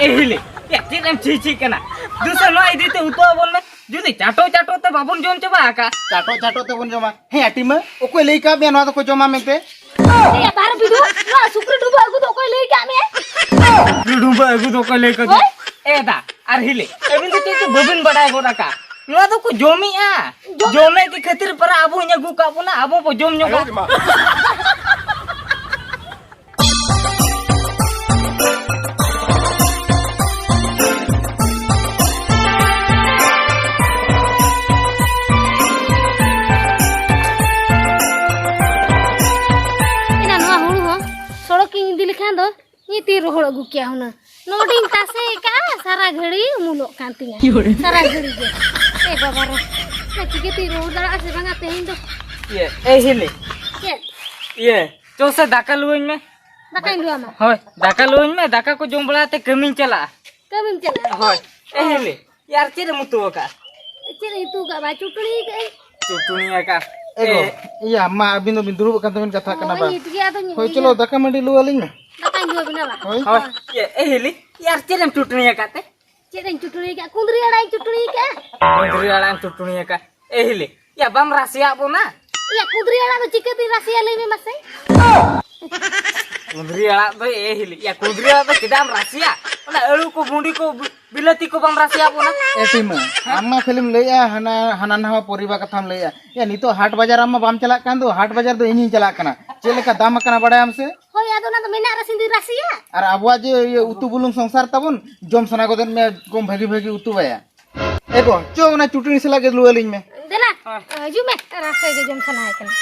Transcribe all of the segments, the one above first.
एहिले actually हम छी कना दूसरा नो आई देते उतो बोलने जुदी चाटो चाटो ते बाबुन जोम चबा का चाटो चाटो ते बन जमा हे आटीमा ओको लई का बे नवा तो को जमा में पे ए बार बिदु ना सुक्र डुबा आगु तो कोई ले का में डुबा आगु तो कोई ले का ए दा आर हिले एबिन तो बबिन बडाय गोदा का नवा तो को जोमी आ जोमे के खातिर पर आबो nya गु का बोना आबो को जोम nya दो ये तीर होड़ अगु क्या होना नोडिंग तासे का सारा घड़ी मुलो कांतिया सारा घड़ी के ए बाबा रे मैं चिके तीर होड़ दड़ा से बंगा तेहिं दो ये ए हिले ये चोसे दाका लुइन में दाका लुआ मा होय दाका लुइन में दाका को जोम बड़ा ते कमिन चला होय ए हिले यार चेरे मुतु का चेरे तू का बा चुटनी के चुटनी का एगो या अम्मा अबिन बिन दुरु का तमिन कथा कना बा होय चलो दाका मंडी लु आलिन में दाका लुआ बिना बा होय ये ए हिले यार चेरे चुटनी का ते चेरे चुटनी का कुंदरी अड़ाई चुटनी का कुंदरी अड़ाई चुटनी का ए हिले या बम रासिया बोना या कुंदरी अड़ा तो चिकती रासिया ले में मसे कुंदरी अड़ा तो ए हिले या कुंदरी अड़ा तो किदाम रासिया ओना अळू को बुंडी को बिलती को बम रासिया बोना एटीमा अम्मा फिल्म लैया हना हना नवा परिबा कथाम लैया या नितो हाट बाजार अम्मा बाम चला कान दो हाट बाजार दो इनी चला कना चेलेका दाम कना बड़ाय हमसे होय या दोना तो मेना रसिंदी रासिया और अबवा जे ये उतु बुलुंग संसार तबन जम सना गोदन में कम भागी भागी उतु बाया एगो चो ना चुटनी से लागे लु आलिन में देना जु में रास्ते के जम सना है कना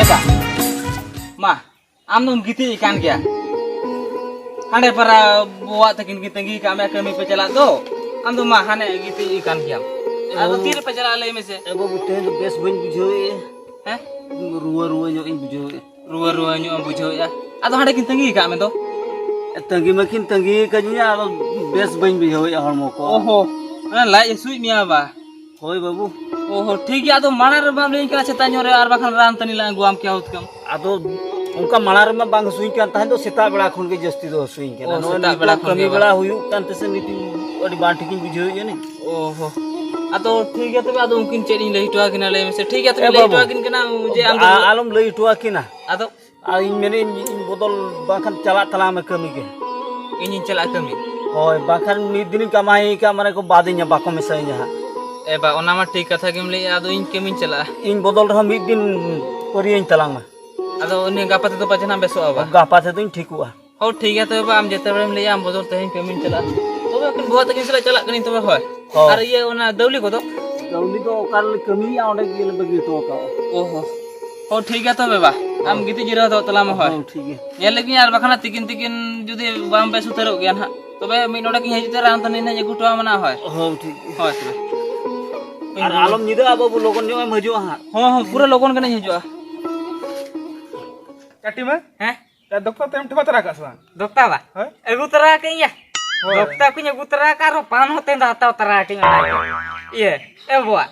एबा मा आम नुम गिती इकान गया हाने para बुआ तकिन की तंगी का मैं कमी पे चला दो आम तो मा हाने गिती इकान गया अब तीर पे चला ले में से एबो बुते तो बेस बन बुझो हैं रुआ रुआ जो इन बुझो रुआ रुआ न्यो बुझो या आदो हाने किन तंगी का में तो तंगी मकिन तंगी कजिया आलो बेस बन बुझो हरमो को ओहो ना लाई सुई मिया बा होय बाबू ओहो ठीक है आदो मानर बाम लेन का सेता न्यो रे आर बाखन राम तनी ला गुआम क्या होत कम आदो उनका मानार में बांग सुई कान ताहे तो सेता बेड़ा खन के जस्ती दो सुई के ओ, नो सेता बेड़ा खन कमी के बेड़ा हुयु कान तसे नीति अडी बांटी किन बुझो ये ने ओहो आदो ठीक है तबे आदो उनकिन चेडी लई टवा किना ले में से ठीक है तबे लई टवा किन कना जे आम आलम लई टुआ किना आदो आ इन मेने इन बदल बाखन चला तला में कमी के इन चला कमी होय बाखन मी दिन कमाई का माने को बादिnya बाको मेसाई जहां एबा ओना मा ठीक कथा केम लई आदो इन केमिन चला इन बदल रहा मी दिन परियन तलांग में आदो ने गापा ते तो पजना बेसो आबा गापा से तो ठीक हुआ हो ठीक है तबे आम जेते बेम लई आम बदल तहिन केमिन चला तबे कन बुआ तकिन चला चला कनी तबे होय और ये ओना दौली को तो दौली तो काल कमी आउंडे गेल बगी तो का ओहो हो ठीक है तबे बा आम गिति जिरा तो तला में होय ठीक है ये लेकिन यार बखना तिकिन तिकिन जुदी बाम बेसु तरो गया ना तबे मी नोडा की हेजिते राम तनी ने गुटवा मना होय हो ठीक होय तबे और आलम निदा अब लोगन जो मजो हां हां पूरा लोगन कने हिजुआ काटी में हैं ता दोक्ता तेम ठबा तरा का सा दोक्ता बा एगु तरा के या दोक्ता कुछ एगु तरा का रो पान होते दाता तरा के ये ए बुआ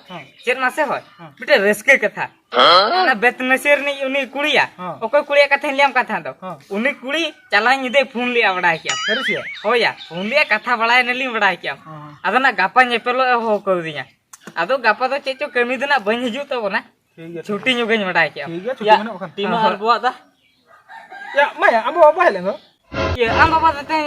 चेर मासे होय बेटे रेस्के कथा ना बेतनसेर नि उनी कुड़िया ओको कुड़िया कथा लियाम कथा दो उनी कुड़ी चला निदे फोन लिया बड़ा किया सरिसिया होया फोन लिया कथा बड़ा नली बड़ा किया अदना गापा नेपेलो हो कर दिया आदो गापा तो चेचो कमी दना बन हिजु तो ना ठीक है छुट्टी नु गन बड़ा किया ठीक है छुट्टी में बखन टीमा हर बुआ दा या माया अब बाबा हेले गो ये आम बाबा ते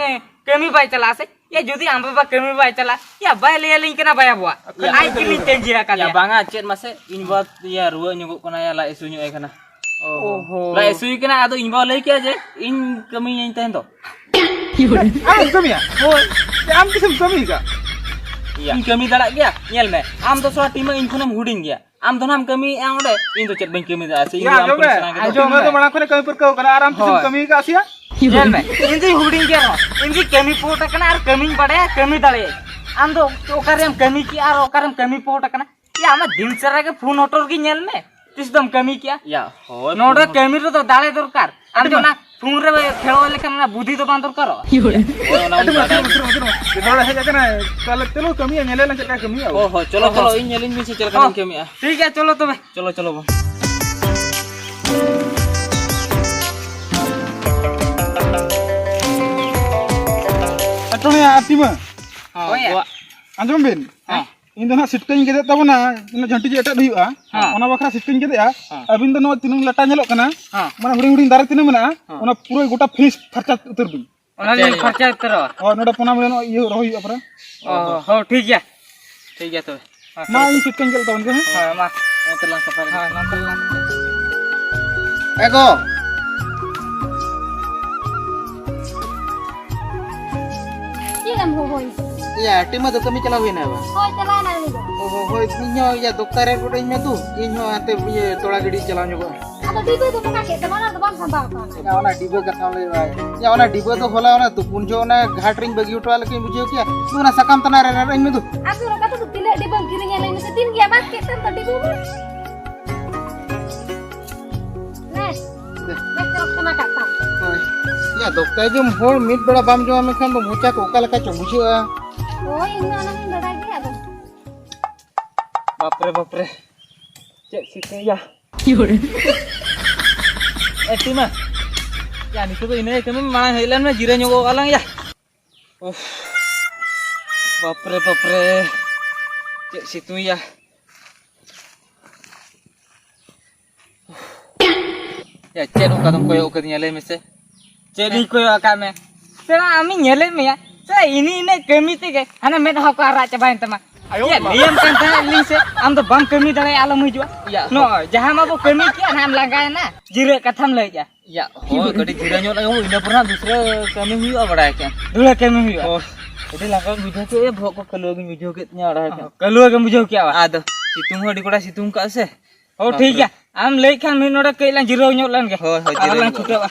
कमी बाय चला से ये जुदी आम बाबा कमी बाय चला या बाय ले लिंक ना बाय बुआ आई किली तेंजिरा का या बांगा चेत मासे इन बात या रुआ नुगो कना या ला इसु नु ए कना ओहो ला इसु कना आदो इन बा ले के जे इन कमी इन तहन तो आम कमिया होय आम किसम कमी का इन कमी दड़ा गया नेल में आम तो सो टीम इन खनम हुडिंग गया आम तो नाम कमी आ ओडे इन तो चेत बन कमी दा से इन आम को सना जो मैं तो बड़ा करे कमी पर कहो कना आराम किसम कमी का आसिया नेल में इन दी हुडिंग गया इन दी कमी पोट कना और कमी बड़े कमी दड़े आम तो ओकारे हम कमी की और ओकारे हम कमी पोट कना या हम दिनचर्या के फोन ऑटो की नेल में तिसदम कमी किया या हो नोडो कमी रो तो दाले दरकार आम जो ना कुम रे खेलो लेकिन ना बुद्धि तो बांध करो चलो कमी नेले ना चका कमी ओहो चलो चलो इन नेलिन में से चल कर कमी ठीक है चलो तो चलो चलो बा अटोने आती में हां अंजम बिन इन दोना सिटकन के देता बना इन झंटी जे एटा हुआ ओना बखरा सिटकन के देया अबिन दो नो तिनु लटा नेलो कना माने हुडी हुडी दारे तिनु मना ओना पूरा गोटा फिनिश खर्चा उतर बि ओना ले खर्चा उतर और नोडा पोना में ये रही अपरा हो ठीक है तो मा इन सिटकन के देता उनके हां मा नंतरला सफर हां नंतरला एगो ये हम हो होई या टीमा तो कमी चला हुई ना बा होय चला ना नी ओहो होय इन्हो या डॉक्टर रे कोटे में तू इन्हो आते ये तोड़ा गड़ी चला नो अब डिबे तो पका के तमाना तो बम संभाव का या ओना डिबो कथा ले भाई या ओना डिबो तो होला ओना तू पुंजो ओना घाट रिंग बगी उठवा लेकिन बुझियो क्या तू ना सकम तना रे रे में तू aku ro kata tu tile dibe kirinya lain mesti tin dia bas ke tan to dibe bu nes nes terus kena kata या डॉक्टर जो होल मिट बड़ा बाम जो हमें खान मुचा को ओका लका चमुछिया oh ini anak ni beda dia tu बाप रे cek situ ya tima ya niku tuh ini kami mana hilang mah jira nyogo alang ya बाप रे cek situ ya ya cek uka tuh koyo uka nyale mese cek di koyo akame sekarang ami nyale me ya saya ini kami tiga hana med hak arah cobain teman ya diam kan tadi se am to bang kami dari alam hijau ya no jahan mah kami kian ham langgai na jira katham le ya ya oh kadi jira nyot ayo ini pernah dusra kami huyu abada kan dulu kami huyu oh jadi langgai hijau ke bhok ko kalu hijau ke nya ada kan kalu ke hijau ke apa ada situng hodi koda situng ka se oh ठीक है am le kan min oda ke lang jira nyot lan ke oh jira lang cukup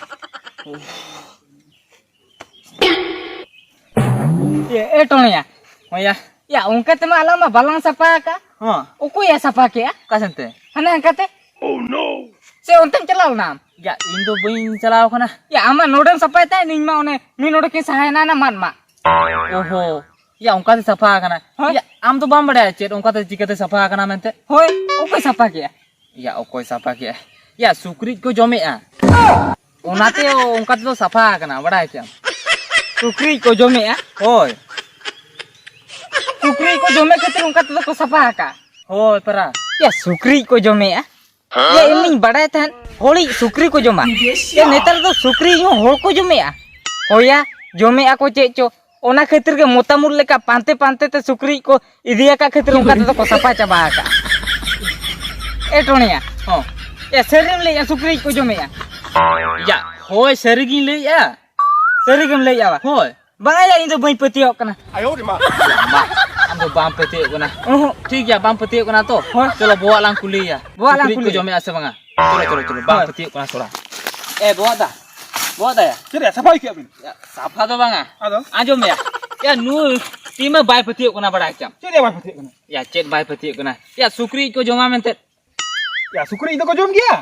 ya tonya oh ya ya ungkat tema alam mah balang sapa ka हां uku ya sapa ke ya kasante hana angkate oh no se untem chalal nam ya indo bain चलाओ kana ya ama nodem sapa ta ning ma one min node ke sahayana na man ma ओहो या उनका से सफा kana या आम तो बम बड़ा चेत उनका ते चिकते सफा kana मेंते hoy uku sapa ke या ओकोय सफा के या सुक्री को जमेआ ओनाते उनका तो सफा kana बड़ा क्या sukri ko jome ya होय sukri ko jome khatir ungkat ko sapa ka होय परा ya sukri ko jome ya ya ini badai than holi sukri ko joma ya netar to sukri ho hol ko jome ya hoya jome ako checho ona khatir ke motamur leka pante te sukri ko idiya ka khatir ungkat ko sapa chaba ka etonia हां ya serim le ya sukri ko jome ya या होय सरगी ले या serigam le ya होय bang ya indo bain petiok kana मा हम तो balm पते कोना ठीक है बाम पते कोना तो चलो बुआ lang kuli ya Buat lang Sukri kuli. ko jome ase banga चलो बाम पते कोना सोड़ा बुआ दा ya चले सफाई के अबिन ya safa do banga आदो आजो me ya nu tima bai pate कोना बड़ा क्या चले बाय फते कना ya chet bai pate कोना ya sukri ko joma mente या सुकरी इदो को जोम गया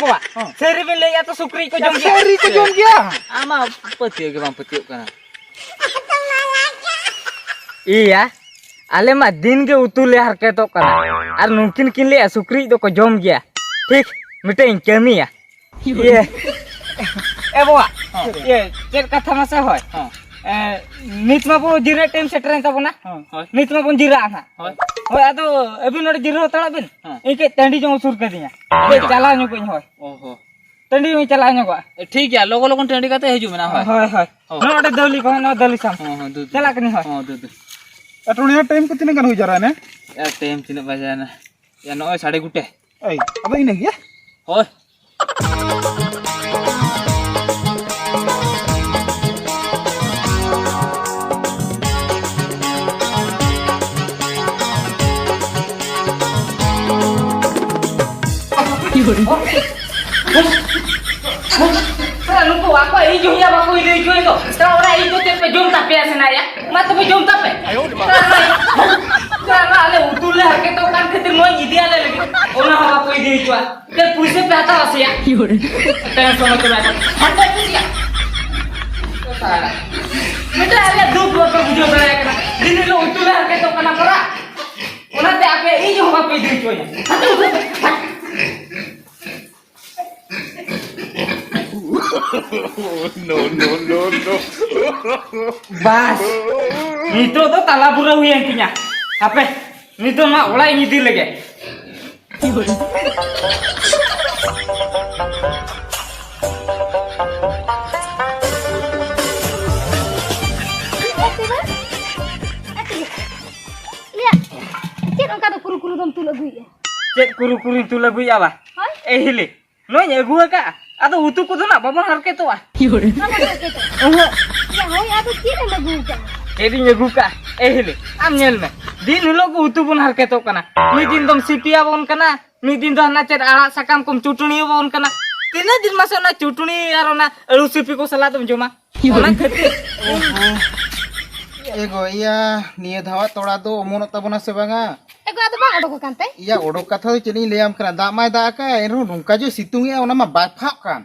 buat serim le ya to sukri ko jom सरी को जोम गया ama pate ke bang pate कोना iya ale mah din ke utule harketo kana ar mungkin kin le sukri do ko jom gya ठीक मिटें kami ya iya buat iya cek kata masa hoy nit ma pun jira time setren ta bona nit ma pun jira na hoy ado abin ode jira tala bin eke tandi jong sur ke dinya chala nyo ko hoy ओहो tandi mi chala nyo ko ठीक है लोगो लोगन टेंडी काते हेजु मेना होय hoy no ode dawli ko no dawli sam हां दू chala kani hoy हां दू अटोने टाइम को तिने गन हो जा रहा है ना या टाइम तिने बजा ना या नय 2:30 ऐ अब इने गया होय Lupa aku hijau ya aku hijau itu. Sekarang orang hijau tapi jom tapi asena ya. Mata tapi jom tapi. Karena ada utulah kita kan ketemu ideal lagi. Orang apa aku hijau. Dan puisi pe kata sih ya. Tengah sama tuh kan. Handa sih ya. Mita ada dua perbujuan beraya kena. Dini lo utulah ketok kena pera. Unate apa ini juga pilih cuanya. No. Bas. Itu tuh talabura yang punya. Apa? Itu mah ulah ini di lagi. Lihat. Cik orang kata kuru-kuru dom tu lagu ya. Cek kuru-kuru itu lagu ya bah. Hili. Lo gua kak. Atau utuh kudu nak babon harke tuh ah. Nama dia kita. Ya, hai ada cik lagu kan. Jadi nyagu kak. Hili. Am nyel me. Di nulo ku utuh pun harke tuh kana. Midin dom sipia bon kana. Midin dah na cek alat sakam kum cutuni bon kana. Tina din masuk na cutuni arona elu sipi ko salat tum cuma. Ona khati. ego iya niya dhawa toda do omonot tabona se banga Ego ada bang odok kan teh? iya odok katha do cheni leyam kana da mai da ka enro nungka jo situng ya ona ma baphap kan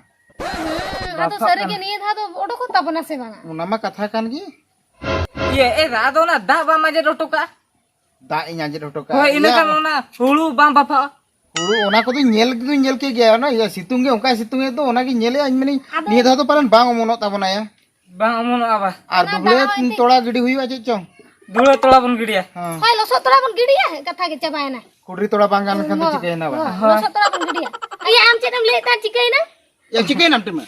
Ado sari ke niye tha do odok tabona se bang. ona ma katha kan gi Iya, rado na dah ba maje rotoka. da inya je rotoka Hoi ini kan ona hulu bang bapa. huru ona ko do nyel ke gaya na ya situng ge onka situng e to ona gi nyele ani mani niya dhawa to paran bang omonot tabona ya Bang amun apa? ar duble toda gidi hui aje chong Dulu tola pun gede ya. Hoi lo sotora pun gidi ya katha ke cabayana. kudri toda bangan kan to chike na ba Lo sotora pun gidi ya. Ayah am cedam le ta cikai na. ya chike nam tim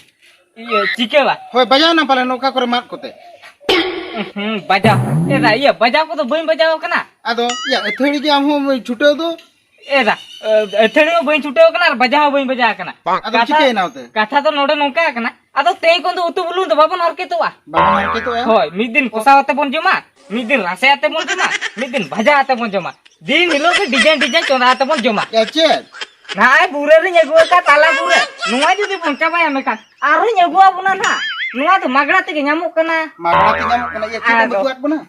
Iya, cike lah. hoy baja na pale noka kore mat kote Baja. Iya, baja ko to bain baja kana. ado ya thodi ge am ho chute do Thedi ho bain chute kana baja ho bain baja kana. ado chike na ote Katha to node nongka kana. Ado tei kon to utu bulun to babon harke to ah. babon ke to ya Hoi, midin kosawate pon joma. Midin rasayate pon joma. Midin baja ate pon joma. Din nilo ke design chona ate pon joma. ya chet Nah, bure ri nyagu ka tala bure. Nuwa judi pon cabaya mekan. Aru nyagu apuna na. Nuwa to magra te nyamuk kana. magna ti nyamuk kana ya chet buat buna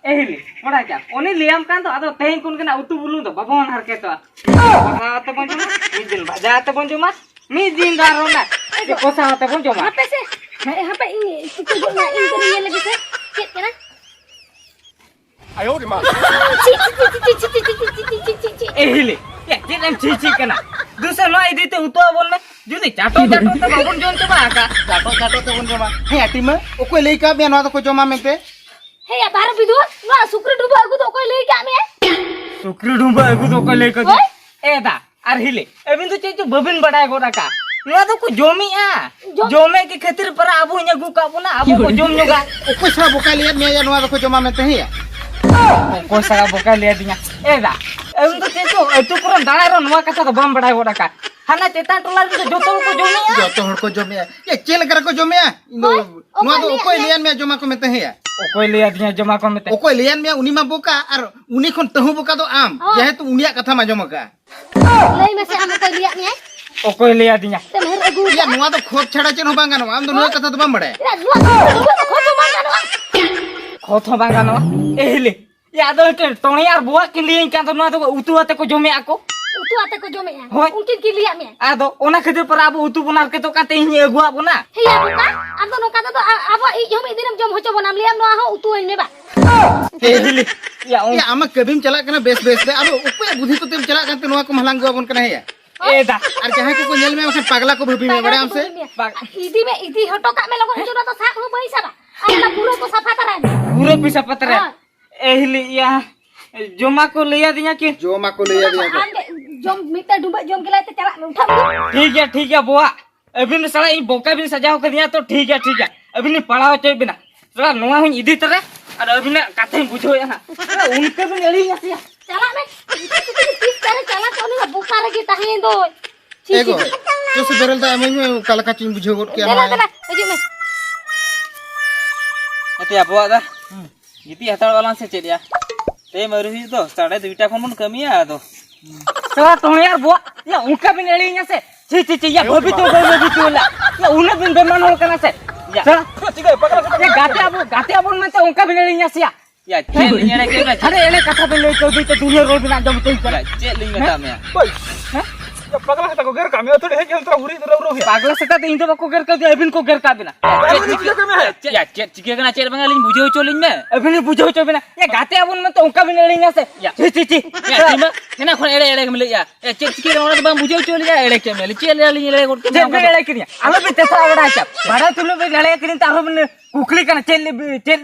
Hili, pora ja. Oni liam kan to ado tehin kun kena utu bulun to babon harke to. Kosa ate pon joma. Midin baja ate pon joma. Midin darona. Kosa ate pon joma. Apa sih? Apa ini? Kita guna ini kerinya lagi sih. Cik kana. Ayo di mana? Cik. Hili. Ya, jangan cici kena. Dusa no idi te utu abon me. Judi chato te babon jon coba aka. chato te bun joma he atima o ko lei ka be no ko joma mente Hei ya baru bidu. Lo sukri duba aku to koi lei kami ya. Sukri dumba aku to ko le ko. Da, ar hili. Ebin to cici babin badai go raka. Nuwa to ko jomi a. Jome ke khatir para abu nya gu ka puna abu ko jom nyoga. o ko sa boka liat me ya no ko joma mente he ya Ko saga boka lihat dinya. Da. Ebin to cici itu puran dalaro nuwa kata to bam badai go raka. Hana cetan tolar to joto ko jomi a. joto hor ko jome ya chel gar ko jome ya indo no do ko lian me joma ko mente he ya Okoi lihat dinya joma ko mete. o ko lian me uni ma boka ar uni khon tahu boka do am jehetu unia katha ma joma ka Lei masih am koi liat ni. Okoi lihat dinya. Te mer agu. ya no do khot chhada chen ho banga no am do no katha do bam bade Ya lo duba ko to mana no. Kotho bangano. Hili. Ya do ke toni ar buat kiliin kan to nuwa to utu ate ko jome ako. Utu ate ko jome ya. Hoi. Mungkin kiliat ni. Ado ona khatir para abu utu punar ke to kate hi egua puna. Hei ya buka. Ando no kata to apa i jom idinam jom hoco bonam liam no ho utu ini ba. Hili. Ya ya ama kabim chalak kana bes de abo upe budhi to tem chalak kan te no ko malang go abon kana he ya da. ar jaha ko nyel me kan pagla ko bhabi me bade am se Idi hoto kak me logo itu to sak ho bai saba. Apa pura to safa taran. Pura bisa patra. Hili ya. Joma ko liya dinya ki. joma ko le ya Jom minta duba jom kelai te chalak uठा ठीक है बुआ अभी ने साला ई बोका भी सजा कर दिया तो ठीक है अभी ने पढ़ाओ चाहिए बिना साला नोआ हुई इधी तरह और अभी ने कथे बुझो या साला उनके भी नली या chalak me. Tis kare chalak to ni buka lagi tahin do. ego jo se beral da me kala ka chin bujho got ke Dela ama dela aju me. Ati apa dah? Giti hatar walang se ced ya. Te maru hi to 2:30 khon mon kami ya to. साला तो यार बुआ या उनका भी नली या से छी या भभी तो ला या उन्हें भी बेमान होल करना से या ये गाते अब में तो उनका भी नली या से Ya ced nyere ke अरे एने कथा भी ले को भी तो दुनिया रोड ना जम तो ced ling meta me. Ya pagla kata ko ger kami atau deh yang terhuri terhuru ya. पागला सेता इन तो बको गर का दे अबिन को गर का बिना या चेक चिके कना चेक बंगाली बुझे चोलिन में अबिन बुझो चो बिना ये गाते अबुन में तो उनका बिना लेंगे से ची ची या टीम केना खन एड़े एड़े मिले या चेक चिके ओना बंग बुझे चोलि या एड़े के मिले चेल एड़े एड़े कोट चेक बिना ले करिया आलो भी तेसा बड़ा अच्छा बड़ा तुलो भी ले करिन तारो बिन कुकली कना चेल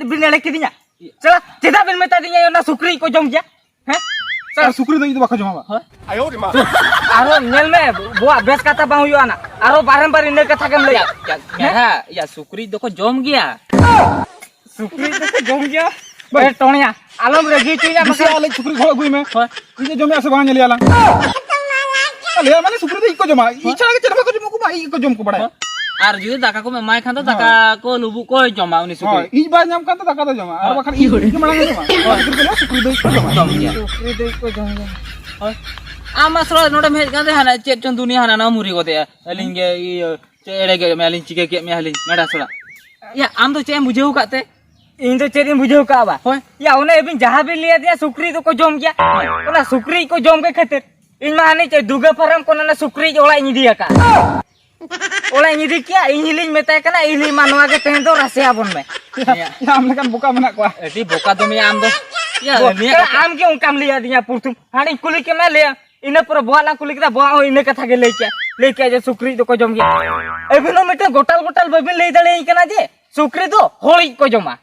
बिना ले करिया चला चेदा बिन में ता दिया ना सुकरी को जम गया हैं Sar sukri itu bakal joma ba. आरो नेल में बुआ बेस काता बाहु यो आना आरो बारंबार इन कथा केम लया या सुकरी देखो जम गया सुकरी तो जम गया बे टोनिया आलम रेगी चुया Mesti alek sukri kalau gue mah. Ini jomnya asa banyak lihat lang. Lihat mana sukri itu ikut joma. Icha lagi cerita bakal joma ku ba ikut jom ku pada. আর যদি দাকা কো মাই খান তো দাকা কো লুবু কো জমা উনি সুকরি Ih ba nyam kan tuh tak kata joma. Arah bakal ini mana joma. Sukri itu ikut joma. জম গিয়া सुकरी तो को जम गया आमा सरो नोडे में गादे हाना चेट चन दुनिया हाना ना मुरी गोते अलिंगे ई एड़े के मेलिन चिके के मेलिन मेडा सरा या आम तो चेम बुझेउ काते इन तो चेरी बुझो का बा या उन्हें अभी जहां भी लिया दिया सुकरी तो को जम गया ना सुकरी को जम के खातिर इन माने चे दुगा फरम को ना सुकरी ओला इन दिया का ओला इन दी क्या इन लिंग में तय कना इन मानवा के तेन तो रसे आबन में Ya amne kan buka menak kuah. Eighty बोका तो मी आम दो या क्या आम के उनकाम लिया दिया पुरतुम हाड़ी कुली के मैं ले इने पर बोला कुली के बोआ इने कथा के लेके जे सुकरी तो को जम गया एबिनो मिटे गोटाल गोटाल बबिन ले दले कना जे सुकरी तो होली को जमा